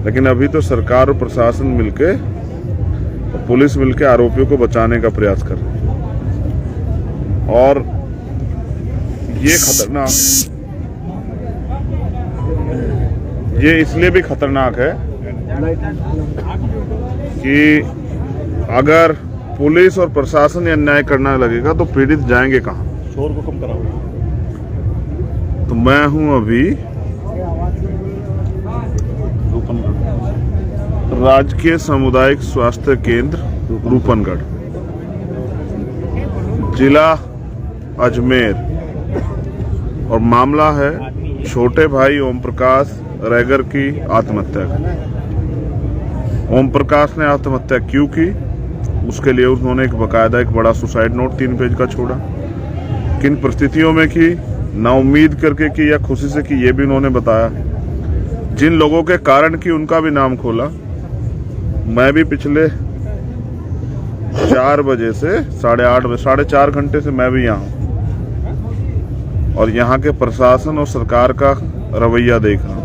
लेकिन अभी तो सरकार और प्रशासन मिलके और पुलिस मिलके आरोपियों को बचाने का प्रयास कर रही है। और ये खतरनाक, ये इसलिए भी खतरनाक है कि अगर पुलिस और प्रशासन ये अन्याय करने लगेगा तो पीड़ित जाएंगे कहाँ? शोर को कम कराओ। तो मैं हूं अभी राजकीय सामुदायिक स्वास्थ्य केंद्र रूपनगढ़, जिला अजमेर, और मामला है छोटे भाई ओम प्रकाश रैगर की आत्महत्या का। ओम प्रकाश ने आत्महत्या क्यों की, उसके लिए उन्होंने एक बकायदा एक बड़ा सुसाइड नोट 3 पेज का छोड़ा। किन परिस्थितियों में की, ना उम्मीद करके की या खुशी से की, ये भी उन्होंने बताया। जिन लोगों के कारण की उनका भी नाम खोला। मैं भी पिछले 4 बजे से 8:30 बजे, 4.5 घंटे से मैं भी यहाँ हूँ और यहाँ के प्रशासन और सरकार का रवैया देख रहा हूँ।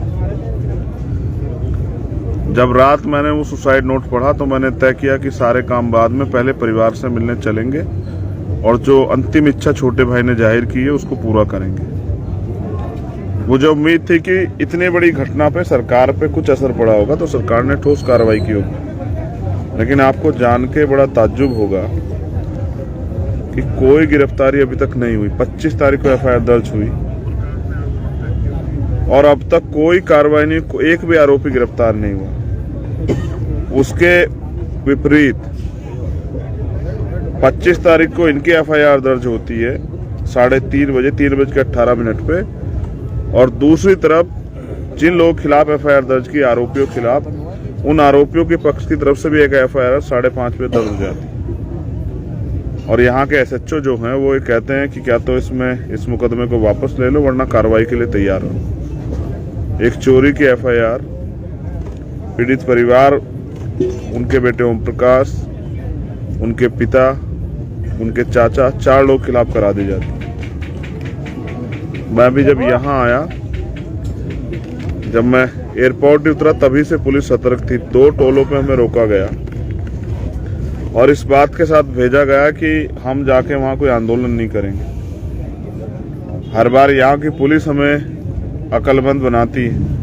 जब रात मैंने वो सुसाइड नोट पढ़ा तो मैंने तय किया कि सारे काम बाद में, पहले परिवार से मिलने चलेंगे और जो अंतिम इच्छा छोटे भाई ने जाहिर की है उसको पूरा करेंगे। मुझे उम्मीद थी कि इतनी बड़ी घटना पे सरकार पे कुछ असर पड़ा होगा तो सरकार ने ठोस कार्रवाई की होगी, लेकिन आपको जान के बड़ा ताज्जुब होगा कि कोई गिरफ्तारी अभी तक नहीं हुई। 25 तारीख को एफआईआर दर्ज हुई और अब तक कोई कार्रवाई नहीं, एक भी आरोपी गिरफ्तार नहीं हुआ। उसके विपरीत 25 तारीख को इनकी एफआईआर दर्ज होती है 3:30 बजे, 3:18 पे, और दूसरी तरफ जिन लोगों के खिलाफ एफआईआर दर्ज की, आरोपियों के खिलाफ, उन आरोपियों के पक्ष की तरफ से भी एक एफआईआर 5:30 पे दर्ज हो जाती है। और यहाँ के एसएचओ जो हैं वो ये कहते हैं कि क्या तो इस मुकदमे को वापस ले लो वरना कार्रवाई के लिए तैयार हो। एक चोरी की एफआईआर पीड़ित परिवार, उनके बेटे ओम प्रकाश, उनके पिता, उनके चाचा, 4 लोग के खिलाफ करा दी जाती। मैं भी जब यहाँ आया, जब मैं एयरपोर्ट उतरा तभी से पुलिस सतर्क थी। 2 टोलों पे हमें रोका गया और इस बात के साथ भेजा गया कि हम जाके वहाँ कोई आंदोलन नहीं करेंगे। हर बार यहाँ की पुलिस हमें अक्लमंद बनाती है।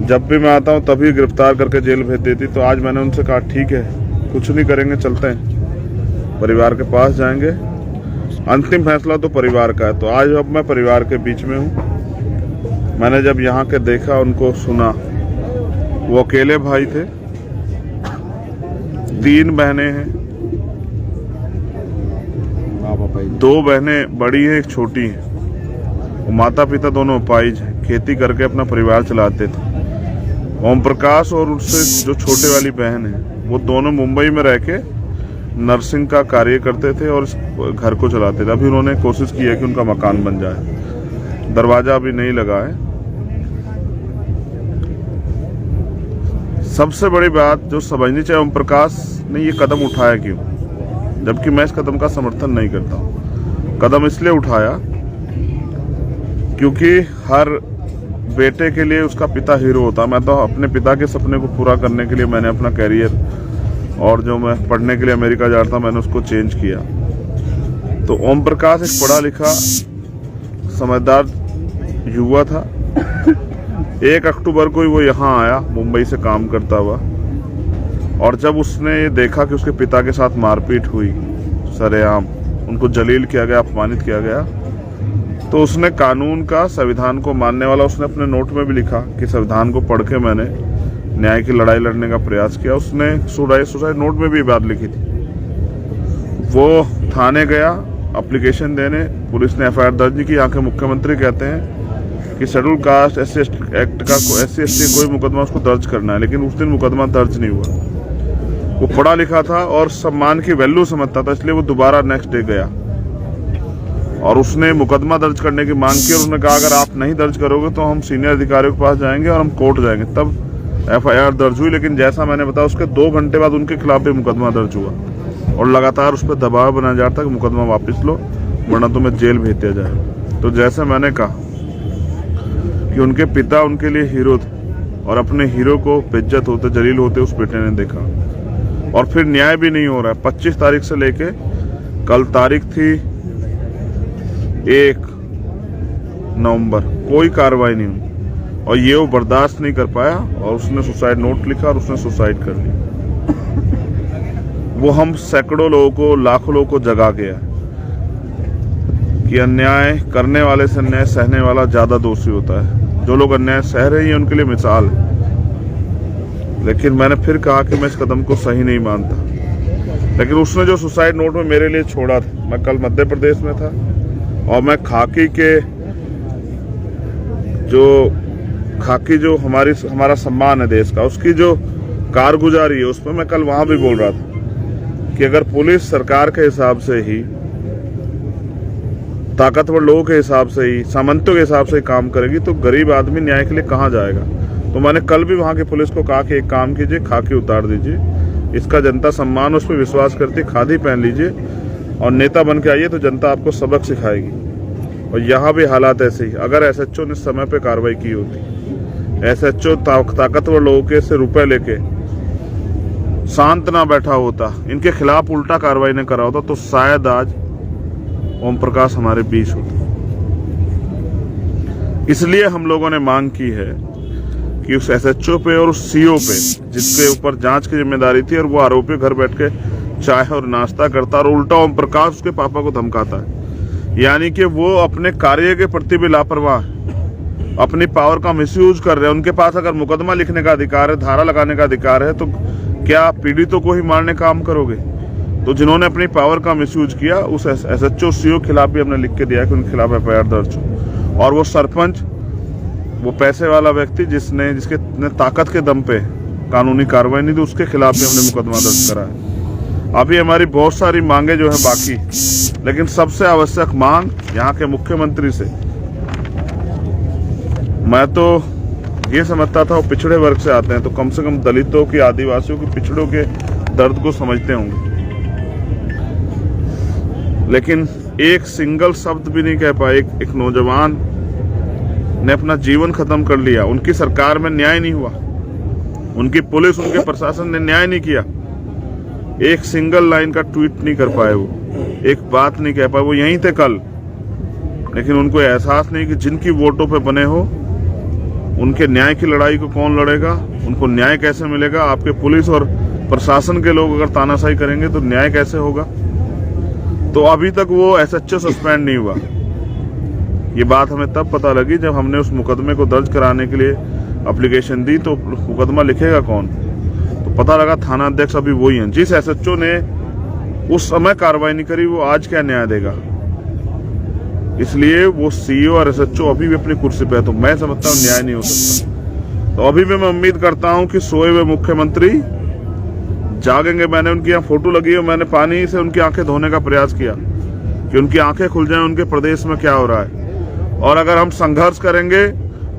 जब भी मैं आता हूँ तभी गिरफ्तार करके जेल भेज देती। तो आज मैंने उनसे कहा ठीक है, कुछ नहीं करेंगे, चलते हैं, परिवार के पास जाएंगे, अंतिम फैसला तो परिवार का है। तो आज अब मैं परिवार के बीच में हूँ। मैंने जब यहाँ के देखा, उनको सुना, वो अकेले भाई थे, 3 बहनें हैं, 2 बहनें बड़ी हैं, एक छोटी है। वो माता पिता दोनों अपाहिज हैं, खेती करके अपना परिवार चलाते थे। ओम प्रकाश और उससे जो छोटे वाली बहन है वो दोनों मुंबई में रह के नर्सिंग का कार्य करते थे और घर को चलाते थे। अभी उन्होंने कोशिश की है कि उनका मकान बन जाए, दरवाजा अभी नहीं लगा है। सबसे बड़ी बात जो समझनी चाहिए, ओम प्रकाश ने ये कदम उठाया क्यों, जबकि मैं इस कदम का समर्थन नहीं करता हूँ। कदम इसलिए उठाया क्योंकि हर बेटे के लिए उसका पिता हीरो होता। मैं तो अपने पिता के सपने को पूरा करने के लिए मैंने अपना कैरियर, और जो मैं पढ़ने के लिए अमेरिका जा रहा था मैंने उसको चेंज किया। तो ओम प्रकाश एक पढ़ा लिखा समझदार युवा था। 1 अक्टूबर को ही वो यहाँ आया मुंबई से काम करता हुआ, और जब उसने ये देखा कि उसके पिता के साथ मारपीट हुई सरेआम, उनको जलील किया गया, अपमानित किया गया, तो उसने कानून का, संविधान को मानने वाला, उसने अपने नोट में भी लिखा कि संविधान को पढ़ के मैंने न्याय की लड़ाई लड़ने का प्रयास किया। उसने सुसाइड नोट में भी बात लिखी थी। वो थाने गया एप्लीकेशन देने, पुलिस ने एफआईआर दर्ज नहीं की। यहाँ के मुख्यमंत्री कहते हैं कि शेड्यूल कास्ट SC एक्ट का SC कोई मुकदमा उसको दर्ज करना है, लेकिन उस दिन मुकदमा दर्ज नहीं हुआ। वो पढ़ा लिखा था और सम्मान की वैल्यू समझता था, इसलिए वो दोबारा नेक्स्ट डे गया और उसने मुकदमा दर्ज करने की मांग की। और उसने कहा अगर आप नहीं दर्ज करोगे तो हम सीनियर अधिकारियों के पास जाएंगे और हम कोर्ट जाएंगे। तब एफआईआर दर्ज हुई, लेकिन जैसा मैंने बताया उसके 2 घंटे बाद उनके खिलाफ भी मुकदमा दर्ज हुआ और लगातार उस पर दबाव बनाया जाता कि मुकदमा वापस लो वरना तुम्हें जेल भेज दिया जाए। तो जैसे मैंने कहा कि उनके पिता उनके लिए हीरो थे, और अपने हीरो को बेइज्जत होते, जलील होते उस बेटे ने देखा। और फिर न्याय भी नहीं हो रहा है। 25 तारीख से लेके कल तारीख थी 1 नवंबर, कोई कार्रवाई नहीं हुई और ये वो बर्दाश्त नहीं कर पाया और उसने सुसाइड नोट लिखा और उसने सुसाइड कर लिया। वो हम सैकड़ों लोगों को, लाखों लोगों को जगा गया कि अन्याय करने वाले से अन्याय सहने वाला ज्यादा दोषी होता है। जो लोग अन्याय सह रहे हैं उनके लिए मिसाल है। लेकिन मैंने फिर कहा कि मैं इस कदम को सही नहीं मानता। लेकिन उसने जो सुसाइड नोट में मेरे लिए छोड़ा था, मैं कल मध्य प्रदेश में था और मैं खाकी जो हमारा सम्मान है देश का, उसकी जो कारगुजारी है उस पर मैं कल वहां भी बोल रहा था कि अगर पुलिस सरकार के हिसाब से ही, ताकतवर लोगों के हिसाब से ही, सामंतों के हिसाब से ही काम करेगी तो गरीब आदमी न्याय के लिए कहां जाएगा। तो मैंने कल भी वहां की पुलिस को कहा कि एक काम कीजिए, खाकी उतार दीजिए, इसका जनता सम्मान उस पर विश्वास करती, खादी पहन लीजिए और नेता बन के आइए तो जनता आपको सबक सिखाएगी। और यहाँ भी हालात ऐसे ही। अगर एसएचओ ने समय पे कार्रवाई की होती, एसएचओ ताकतवर लोगों के से रुपए लेके शांत ना बैठा होता, इनके खिलाफ उल्टा कार्रवाई न करा होता, तो शायद आज ओम प्रकाश हमारे बीच होते। इसलिए हम लोगों ने मांग की है कि उस एसएचओ पे और उस सीओ पे, जिसके ऊपर जांच की जिम्मेदारी थी और वो आरोपी घर बैठ के चाय और नाश्ता करता और उल्टा ओम प्रकाश उसके पापा को धमकाता है। यानी कि वो अपने कार्य के प्रति भी लापरवाह, अपनी पावर का मिसयूज कर रहे हैं। उनके पास अगर मुकदमा लिखने का अधिकार है, धारा लगाने का अधिकार है, तो क्या पीड़ितों को ही मारने का काम करोगे? तो जिन्होंने अपनी पावर का मिसयूज किया उस एसएचओ सीओ खिलाफ भी हमने लिख के दिया कि उनके खिलाफ एफआईआर दर्ज हो। और वो सरपंच, वो पैसे वाला व्यक्ति जिसके ताकत के दम पे कानूनी कार्रवाई नहीं दी, उसके खिलाफ भी हमने मुकदमा दर्ज करा है। अभी हमारी बहुत सारी मांगे जो है बाकी, लेकिन सबसे आवश्यक मांग यहाँ के मुख्यमंत्री से, मैं तो ये समझता था वो पिछड़े वर्ग से आते हैं तो कम से कम दलितों की, आदिवासियों की, पिछड़ों के दर्द को समझते होंगे। लेकिन एक सिंगल शब्द भी नहीं कह पाए। एक नौजवान ने अपना जीवन खत्म कर लिया, उनकी सरकार में न्याय नहीं हुआ, उनकी पुलिस, उनके प्रशासन ने न्याय नहीं किया। एक सिंगल लाइन का ट्वीट नहीं कर पाए, वो एक बात नहीं कह पाए। वो यहीं थे कल, लेकिन उनको एहसास नहीं कि जिनकी वोटों पे बने हो उनके न्याय की लड़ाई को कौन लड़ेगा, उनको न्याय कैसे मिलेगा। आपके पुलिस और प्रशासन के लोग अगर तानाशाही करेंगे तो न्याय कैसे होगा। तो अभी तक वो एसएचओ सस्पेंड नहीं हुआ। ये बात हमें तब पता लगी जब हमने उस मुकदमे को दर्ज कराने के लिए एप्लीकेशन दी। तो मुकदमा लिखेगा कौन, तो पता लगा थाना अध्यक्ष अभी वही हैं। जिस एसएचओ ने उस समय कार्रवाई नहीं करी वो आज क्या न्याय देगा। इसलिए वो सीईओ और एसएचओ अभी भी अपनी कुर्सी पे है। तो मैं समझता हूँ न्याय नहीं हो सकता। तो अभी भी मैं उम्मीद करता हूँ कि सोए हुए मुख्यमंत्री जागेंगे। मैंने उनकी यहाँ फोटो लगी है, मैंने पानी से उनकी आंखें धोने का प्रयास किया कि उनकी आंखें खुल जाएं, उनके प्रदेश में क्या हो रहा है। और अगर हम संघर्ष करेंगे,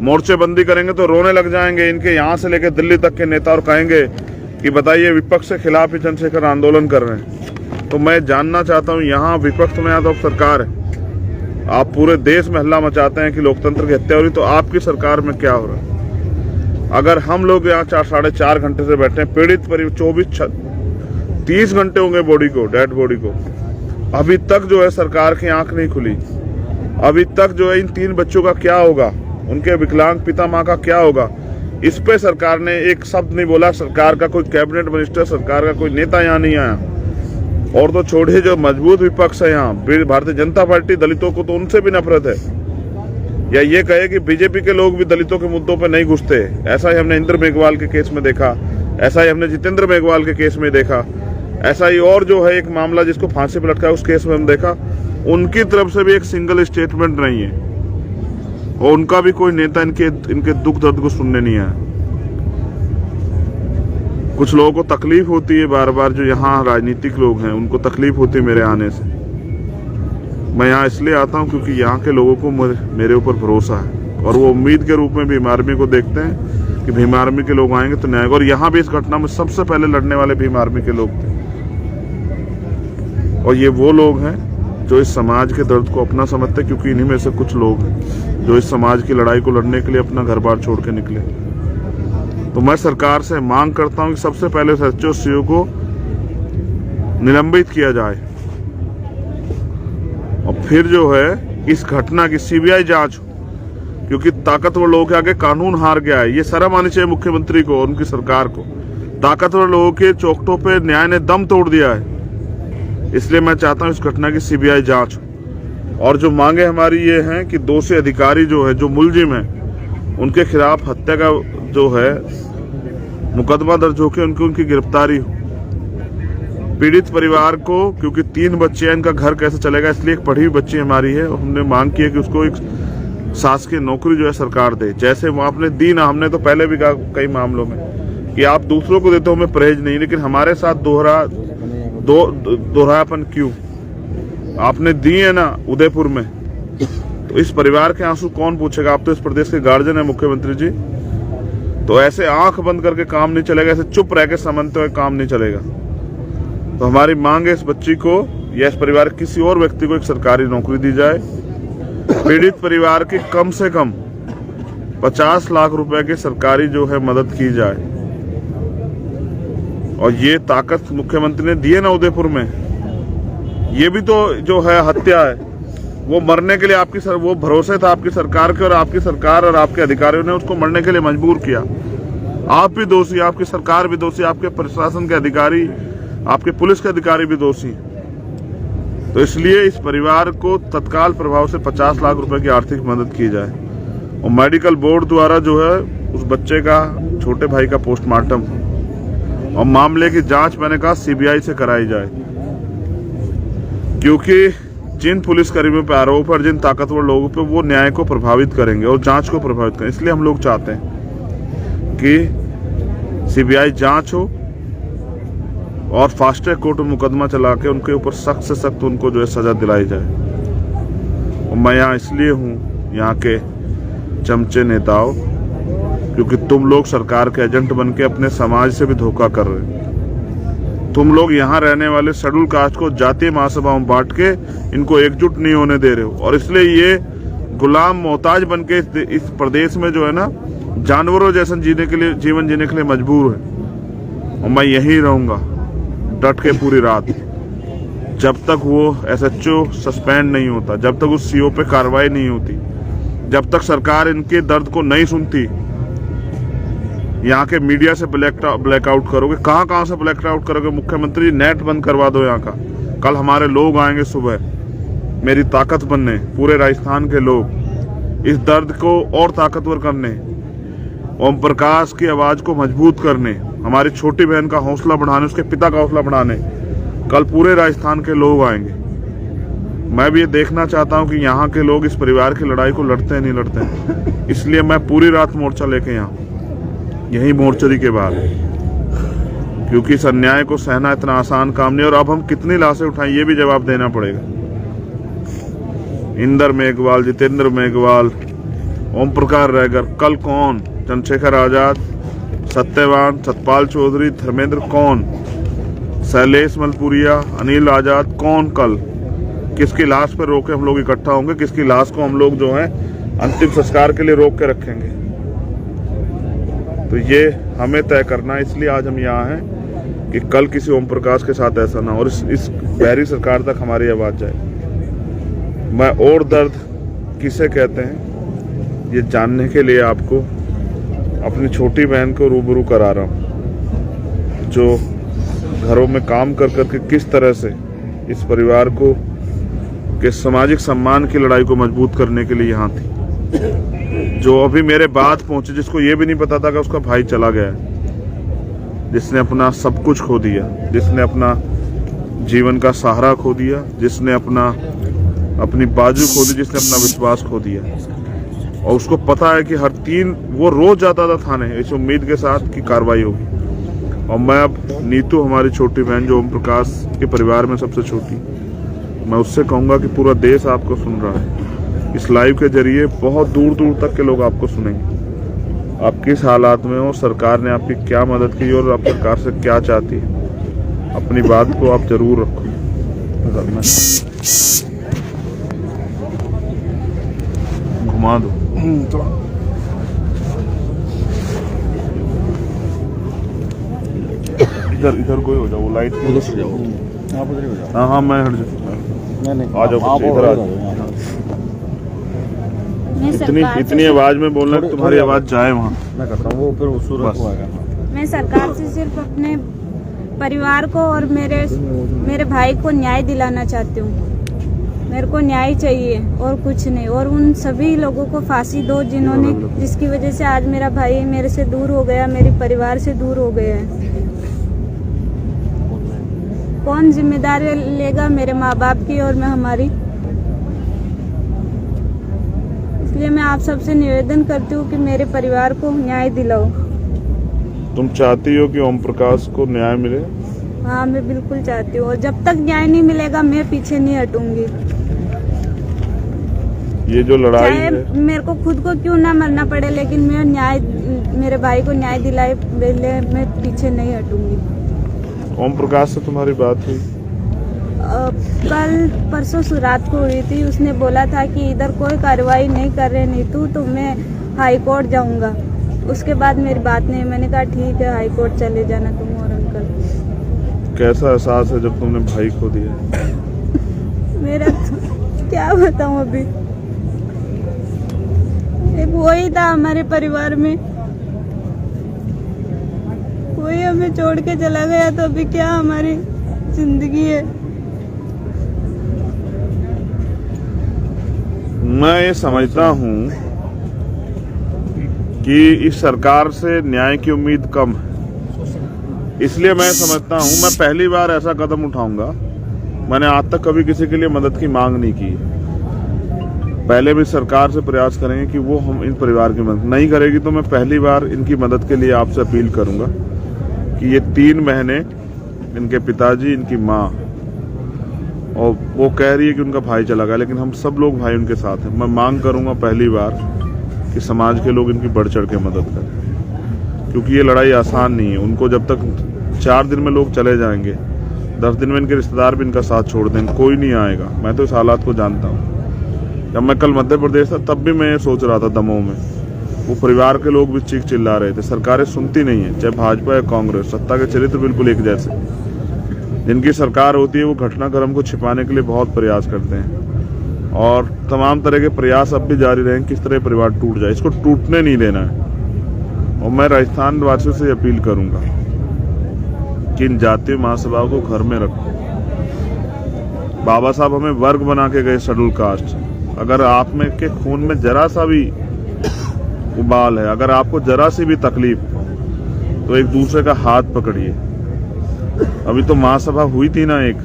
मोर्चेबंदी करेंगे तो रोने लग जाएंगे इनके यहाँ से लेकर दिल्ली तक के नेता और कहेंगे कि बताइए विपक्ष के खिलाफ ही चंद्रशेखर आंदोलन कर रहे हैं। तो मैं जानना चाहता हूँ, यहाँ विपक्ष में यहाँ तो सरकार है, आप पूरे देश में हल्ला मचाते हैं कि लोकतंत्र की हत्या हो रही, तो आपकी सरकार में क्या हो रहा है। अगर हम लोग यहाँ 4-4.5 घंटे से बैठे हैं, पीड़ित 30 घंटे होंगे बॉडी को, डेड बॉडी को, अभी तक जो है सरकार की आंख नहीं खुली। अभी तक जो है इन 3 बच्चों का क्या होगा, उनके विकलांग पिता माँ का क्या होगा, इस पे सरकार ने एक शब्द नहीं बोला। सरकार का कोई कैबिनेट मिनिस्टर, सरकार का कोई नेता यहाँ नहीं आया। और तो छोड़िए, जो मजबूत विपक्ष है यहाँ, भारतीय जनता पार्टी, दलितों को तो उनसे भी नफरत है। या ये कहे कि बीजेपी के लोग भी दलितों के मुद्दों पर नहीं घुसते। ऐसा ही हमने इंद्र मेघवाल के केस में देखा, ऐसा ही हमने जितेंद्र मेघवाल के केस में देखा, ऐसा ही और जो है एक मामला जिसको फांसी पर लटका उस केस में हम देखा। उनकी तरफ से भी एक सिंगल स्टेटमेंट नहीं है और उनका भी कोई नेता इनके दुख दर्द को सुनने नहीं आया। कुछ लोगों को तकलीफ होती है बार बार, जो यहाँ राजनीतिक लोग हैं उनको तकलीफ होती है मेरे आने से। मैं यहाँ इसलिए आता हूँ क्योंकि यहाँ के लोगों को मेरे ऊपर भरोसा है और वो उम्मीद के रूप में भीम आर्मी को देखते हैं कि भीम आर्मी के लोग आएंगे तो न्याय। और यहाँ भी इस घटना में सबसे पहले लड़ने वाले भीम आर्मी के लोग थे। और ये वो लोग हैं जो इस समाज के दर्द को अपना समझते, क्योंकि इन्हीं में से कुछ लोग हैं जो इस समाज की लड़ाई को लड़ने के लिए अपना घर बार छोड़ के निकले। तो मैं सरकार से मांग करता हूं कि सबसे पहले एसएचओ सीओ को निलंबित किया जाए और फिर जो है इस घटना की सीबीआई जांच हो, क्योंकि ताकतवर लोगों के आगे कानून हार गया है। ये शर्म आनी चाहिए मुख्यमंत्री को और उनकी सरकार को। ताकतवर लोगों के चौखटों पे न्याय ने दम तोड़ दिया है। इसलिए मैं चाहता हूं इस घटना की सीबीआई जांच हो। और जो मांगे हमारी ये हैं कि दोषी अधिकारी जो है, जो मुलजिम है, उनके खिलाफ हत्या का जो है मुकदमा दर्ज होकर उनकी गिरफ्तारी हो। पीड़ित परिवार को, क्योंकि 3 बच्चे हैं, इनका घर कैसे चलेगा, इसलिए एक पढ़ी हुई बच्ची हमारी है, हमने मांग की है कि उसको एक शासकीय नौकरी जो है सरकार दे। जैसे वो आपने दी ना, हमने तो पहले भी कहा कई मामलों में कि आप दूसरों को देते हो, हमें परहेज नहीं, लेकिन हमारे साथ दोहरापन क्यों? आपने दी है ना उदयपुर में, तो इस परिवार के आंसू कौन पूछेगा? आप तो इस प्रदेश के गार्जियन है मुख्यमंत्री जी। तो ऐसे आंख बंद करके काम नहीं चलेगा, ऐसे चुप रह के समझते हुए काम नहीं चलेगा। तो हमारी मांग है इस बच्ची को या इस परिवार के किसी और व्यक्ति को एक सरकारी नौकरी दी जाए। पीड़ित परिवार की कम से कम 50 लाख रुपए की सरकारी जो है मदद की जाए। और ये ताकत मुख्यमंत्री ने दी है ना उदयपुर में, ये भी तो जो है हत्या है। वो मरने के लिए वो भरोसे था आपकी सरकार के, और आपकी सरकार और आपके अधिकारियों ने उसको मरने के लिए मजबूर किया। आप भी दोषी, आपकी सरकार भी दोषी, आपके प्रशासन के अधिकारी, आपके पुलिस के अधिकारी भी दोषी। तो इसलिए इस परिवार को तत्काल प्रभाव से 50 लाख रुपए की आर्थिक मदद की जाए। और मेडिकल बोर्ड द्वारा जो है उस बच्चे का, छोटे भाई का पोस्टमार्टम और मामले की जांच मैंने कहा सीबीआई से कराई जाए। क्योंकि जिन पुलिसकर्मियों पर आरोप और जिन ताकतवर लोगों पे, वो न्याय को प्रभावित करेंगे और जांच को प्रभावित करेंगे। इसलिए हम लोग चाहते हैं कि सीबीआई जांच हो और फास्ट ट्रैक कोर्ट में मुकदमा चला के उनके ऊपर सख्त से सख्त उनको जो है सजा दिलाई जाए। और मैं यहाँ इसलिए हूँ, यहाँ के चमचे नेताओं, क्योंकि तुम लोग सरकार के एजेंट बन के अपने समाज से भी धोखा कर रहे हो। तुम लोग यहाँ रहने वाले शेड्यूल कास्ट को जातीय महासभाओं में बांट के इनको एकजुट नहीं होने दे रहे हो, और इसलिए ये गुलाम मोहताज बन के इस प्रदेश में जो है ना जानवरों जैसा जीवन जीने के लिए मजबूर है। और मैं यहीं रहूंगा डट के पूरी रात, जब तक वो एसएचओ सस्पेंड नहीं होता, जब तक उस सीओ पे कार्रवाई नहीं होती, जब तक सरकार इनके दर्द को नहीं सुनती। यहाँ के मीडिया से ब्लैकआउट करोगे, कहाँ से ब्लैकआउट करोगे? मुख्यमंत्री नेट बंद करवा दो यहाँ का। कल हमारे लोग आएंगे सुबह मेरी ताकत बनने, पूरे राजस्थान के लोग, इस दर्द को और ताकतवर करने, ओम प्रकाश की आवाज को मजबूत करने, हमारी छोटी बहन का हौसला बढ़ाने, उसके पिता का हौसला बढ़ाने। कल पूरे राजस्थान के लोग आएंगे। मैं भी ये देखना चाहता हूँ कि यहाँ के लोग इस परिवार की लड़ाई को लड़ते हैं नहीं लड़ते हैं। इसलिए मैं पूरी रात मोर्चा लेके यहाँ, यही मोर्चरी के बाद, क्योंकि इस अन्याय को सहना इतना आसान काम नहीं। और अब हम कितनी लाशें उठाएं ये भी जवाब देना पड़ेगा। इंदर मेघवाल, जितेंद्र मेघवाल, ओम प्रकाश रैगर, कल कौन? चंद्रशेखर आजाद, सत्यवान, सतपाल चौधरी, धर्मेंद्र कौन? शैलेश मलपुरिया, अनिल आजाद कौन? कल किसकी लाश पर रोके हम लोग इकट्ठा होंगे? किसकी लाश को हम लोग जो है अंतिम संस्कार के लिए रोक के रखेंगे? तो ये हमें तय करना है। इसलिए आज हम यहाँ हैं कि कल किसी ओम प्रकाश के साथ ऐसा ना हो और इस बहरी सरकार तक हमारी आवाज जाए। मैं और दर्द किसे कहते हैं ये जानने के लिए आपको अपनी छोटी बहन को रूबरू करा रहा हूँ, जो घरों में काम कर करके किस तरह से इस परिवार को के सामाजिक सम्मान की लड़ाई को मजबूत करने के लिए यहाँ थी, जो अभी मेरे बाद पहुंचे, जिसको ये भी नहीं पता था कि उसका भाई चला गया, जिसने अपना सब कुछ खो दिया, जिसने अपना जीवन का सहारा खो दिया, जिसने अपनी बाजू खो दी, जिसने अपना विश्वास खो दिया। और उसको पता है कि हर 3 वो रोज जाता था थाने इस उम्मीद के साथ कि कार्रवाई होगी। और मैं अब नीतू, हमारी छोटी बहन जो ओम प्रकाश के परिवार में सबसे छोटी, मैं उससे कहूँगा कि पूरा देश आपको सुन रहा है। इस लाइव के जरिए बहुत दूर दूर तक के लोग आपको सुनेंगे। आप किस हालात में हो, सरकार ने आपकी क्या मदद की और आप सरकार से क्या चाहती है, अपनी बात को आप जरूर रखो। घुमा दो। इधर इधर कोई हो जाओ, वो लाइट उधर से जाओ, आप उधर ही हो जाओ। हाँ हाँ मैं हट जाऊँ। नहीं आ जाओ बच्चे, इधर आ जाओ। मैं सरकार इतनी से आवाज में बोलना कि थोड़ी- तुम्हारी थोड़ी आवाज जाए वहाँ। मैं करता हूँ, वो फिर सूरज बस। को आएगा। मैं सरकार से सिर्फ अपने परिवार को और मेरे भाई को न्याय दिलाना चाहती हूँ। मेरे को न्याय चाहिए और कुछ नहीं, और उन सभी लोगों को फांसी दो जिन्होंने, जिसकी वजह से आज मेरा भाई मेरे से दूर हो गया, मेरे परिवार से दूर हो गया है। कौन जिम्मेदारी लेगा मेरे माँ बाप की और मैं हमारी? इसलिए मैं आप सबसे निवेदन करती हूँ कि मेरे परिवार को न्याय दिलाओ। तुम चाहती हो कि ओम प्रकाश को न्याय मिले? हाँ मैं बिल्कुल चाहती हूँ, और जब तक न्याय नहीं मिलेगा मैं पीछे नहीं हटूंगी। ये जो लड़ाई चाहे है, मेरे को खुद को क्यों ना मरना पड़े, लेकिन मैं मेरे भाई को न्याय दिलाए पहले मैं पीछे नहीं हटूंगी। ओम प्रकाश से तुम्हारी बात हुई? कल परसों रात को हुई थी। उसने बोला था कि इधर कोई कार्रवाई नहीं कर रहे नीतू, तो मैं हाई कोर्ट जाऊंगा। उसके बाद मेरी बात नहीं, मैंने कहा ठीक है हाई कोर्ट चले जाना तुम और अंकल। कैसा एहसास है जब तुमने भाई खो दिया? मेरा तो क्या बताऊं अभी, एक वही था हमारे परिवार में, वही हमें छोड़ के चला गया, तो अभी क्या हमारी जिंदगी है। मैं ये समझता हूँ कि इस सरकार से न्याय की उम्मीद कम है, इसलिए मैं समझता हूँ मैं पहली बार ऐसा कदम उठाऊंगा। मैंने आज तक कभी किसी के लिए मदद की मांग नहीं की। पहले भी सरकार से प्रयास करेंगे कि वो हम इन परिवार की मदद नहीं करेगी, तो मैं पहली बार इनकी मदद के लिए आपसे अपील करूंगा कि ये 3 महीने इनके पिताजी, इनकी माँ, और वो कह रही है कि उनका भाई चला गया, लेकिन हम सब लोग भाई उनके साथ हैं। मैं मांग करूंगा पहली बार कि समाज के लोग इनकी बढ़ चढ़ के मदद करें, क्योंकि ये लड़ाई आसान नहीं है। उनको जब तक 4 दिन में लोग चले जाएंगे, 10 दिन में इनके रिश्तेदार भी इनका साथ छोड़ देंगे, कोई नहीं आएगा। मैं तो इस हालात को जानता हूँ। जब मैं कल मध्य प्रदेश था तब भी मैं सोच रहा था दमोह में, वो परिवार के लोग भी चीख चिल्ला रहे थे। सरकारें सुनती नहीं है, चाहे भाजपा या कांग्रेस, सत्ता के चरित्र बिल्कुल एक जैसे। जिनकी सरकार होती है वो घटनाक्रम को छिपाने के लिए बहुत प्रयास करते हैं, और तमाम तरह के प्रयास अब भी जारी रहें किस तरह परिवार टूट जाए। इसको टूटने नहीं देना है। और मैं राजस्थान वासियों से अपील करूंगा कि इन जातीय महासभाओं को घर में रखो। बाबा साहब हमें वर्ग बना के गए, शेड्यूल कास्ट। अगर आप में के खून में जरा सा भी उबाल है, अगर आपको जरा सी भी तकलीफ, तो एक दूसरे का हाथ पकड़िए। अभी तो महासभा हुई थी ना एक,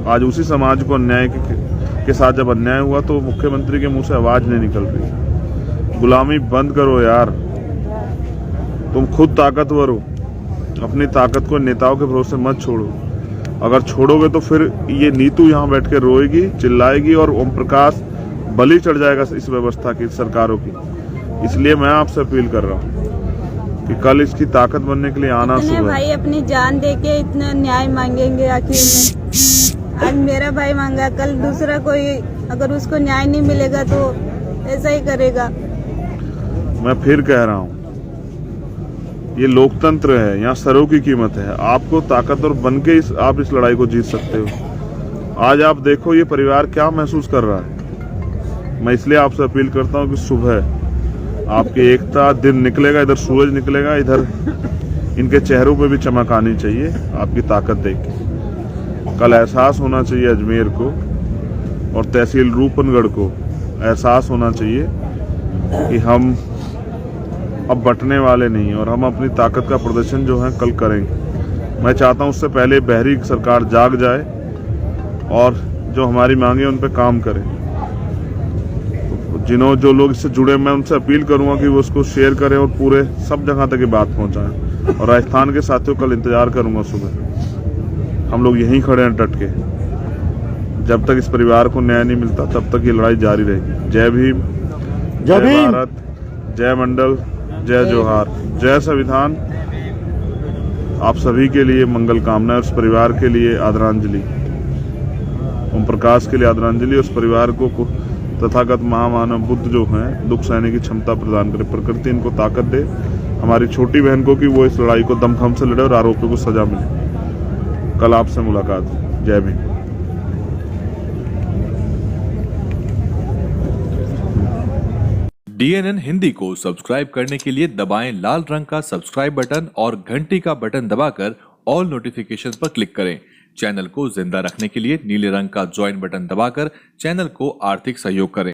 आज उसी समाज को अन्याय के साथ जब अन्याय हुआ तो मुख्यमंत्री के मुंह से आवाज नहीं निकल रही। गुलामी बंद करो यार, तुम खुद ताकतवर हो, अपनी ताकत को नेताओं के भरोसे मत छोड़ो। अगर छोड़ोगे तो फिर ये नीतू यहाँ बैठ के रोएगी, चिल्लाएगी, और ओम प्रकाश बलि चढ़ जाएगा इस व्यवस्था की, सरकारों की। इसलिए मैं आपसे अपील कर रहा हूँ कि कल इसकी ताकत बनने के लिए आना सुबह। भाई अपनी जान देके इतना न्याय मांगेंगे आखिर में। आज मेरा भाई मांगा, कल दूसरा कोई अगर उसको न्याय नहीं मिलेगा तो ऐसा ही करेगा। मैं फिर कह रहा हूँ, ये लोकतंत्र है, यहाँ सरों की कीमत है। आपको ताकतवर बन के आप इस लड़ाई को जीत सकते हो। आज आप देखो ये परिवार क्या महसूस कर रहा है। मैं इसलिए आपसे अपील करता हूँ कि सुबह आपकी एकता, दिन निकलेगा, इधर सूरज निकलेगा, इधर इनके चेहरों पे भी चमक आनी चाहिए आपकी ताकत देख के। कल एहसास होना चाहिए अजमेर को और तहसील रूपनगढ़ को एहसास होना चाहिए कि हम अब बटने वाले नहीं, और हम अपनी ताकत का प्रदर्शन जो है कल करेंगे। मैं चाहता हूँ उससे पहले बहरी सरकार जाग जाए और जो हमारी मांगे उन पर काम करें। जो लोग इससे जुड़े, मैं उनसे अपील करूंगा कि वो उसको शेयर करें और पूरे सब जगह तक ये बात पहुंचाएं। और राजस्थान के साथियों कल इंतजार करूंगा सुबह। हम लोग यहीं खड़े हैं डट के। जब तक इस परिवार को न्याय नहीं मिलता तब तक ये लड़ाई जारी रहेगी। जय भीम, जय भारत, जय मंडल, जय जोहार, जय संविधान। आप सभी के लिए मंगल कामना, उस परिवार के लिए आदरांजलि, ओम प्रकाश के लिए आदरांजलि। उस परिवार को तथागत महामानव बुद्ध जो हैं दुख सहने की क्षमता प्रदान करे। प्रकृति इनको ताकत दे। हमारी छोटी बहन को कि वो इस लड़ाई को दमखम से लड़े और आरोपियों को सजा मिले। कल आपसे मुलाकात। जय भीम। DNN हिंदी को सब्सक्राइब करने के लिए दबाएं लाल रंग का सब्सक्राइब बटन और घंटी का बटन दबाकर ऑल नोटिफिकेशन पर क्लिक करें। चैनल को जिंदा रखने के लिए नीले रंग का ज्वाइन बटन दबाकर चैनल को आर्थिक सहयोग करें।